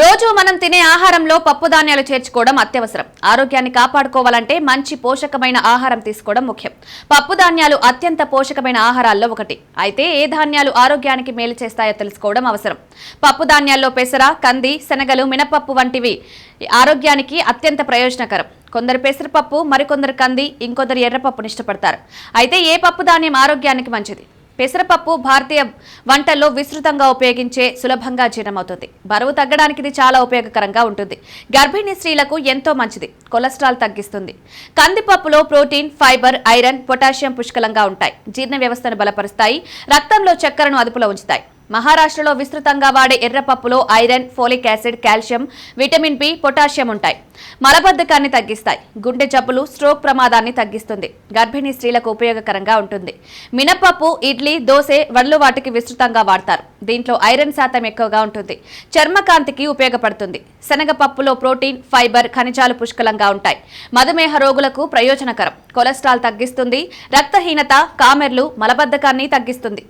రోజు మనం తినే ఆహారంలో పప్పు ధాన్యాలు చేర్చుకోవడం అత్యవసరం. ఆరోగ్యాన్ని కాపాడుకోవాలంటే మంచి పోషకమైన ఆహారం తీసుకోవడం ముఖ్యం. పప్పు ధాన్యాలు అత్యంత పోషకమైన ఆహారాల్లో ఒకటి. అయితే ఏ ధాన్యాలు ఆరోగ్యానికి మేలు చేస్తాయో తెలుసుకోవడం అవసరం. పప్పు ధాన్యాల్లో పెసర, కంది, శనగలు, మినపప్పు వంటివి ఆరోగ్యానికి అత్యంత ప్రయోజనకరం. కొందరు పెసరపప్పు, మరికొందరు కంది, ఇంకొందరు ఎర్రపప్పును ఇష్టపడతారు. అయితే ఏ పప్పు ధాన్యం ఆరోగ్యానికి మంచిది? పెసరపప్పు భారతీయ వంటల్లో విస్తృతంగా ఉపయోగించే, సులభంగా జీర్ణమవుతుంది. బరువు తగ్గడానికి ఇది చాలా ఉపయోగకరంగా ఉంటుంది. గర్భిణీ స్త్రీలకు ఎంతో మంచిది. కొలెస్ట్రాల్ తగ్గిస్తుంది. కందిపప్పులో ప్రోటీన్, ఫైబర్, ఐరన్, పొటాషియం పుష్కలంగా ఉంటాయి. జీర్ణ వ్యవస్థను బలపరుస్తాయి. రక్తంలో చక్కెరను అదుపులో ఉంచుతాయి. మహారాష్ట్రలో విస్తృతంగా వాడే ఎర్రపప్పులో iron, folic acid, calcium, vitamin B, potassium ఉంటాయి. మలబద్ధకాన్ని తగ్గిస్తాయి. గుండె జబ్బులు, స్ట్రోక్ ప్రమాదాన్ని తగ్గిస్తుంది. గర్భిణీ స్త్రీలకు ఉపయోగకరంగా ఉంటుంది. మినపప్పు ఇడ్లీ, దోశ, వడ్లు వాటికి విస్తృతంగా వాడతారు. దీంట్లో ఐరన్ శాతం ఎక్కువగా ఉంటుంది. చర్మకాంతికి ఉపయోగపడుతుంది. శనగపప్పులో ప్రోటీన్, ఫైబర్, ఖనిజాలు పుష్కలంగా ఉంటాయి. మధుమేహ రోగులకు ప్రయోజనకరం. కొలెస్ట్రాల్ తగ్గిస్తుంది. రక్తహీనత, కామెర్లు, మలబద్ధకాన్ని తగ్గిస్తుంది.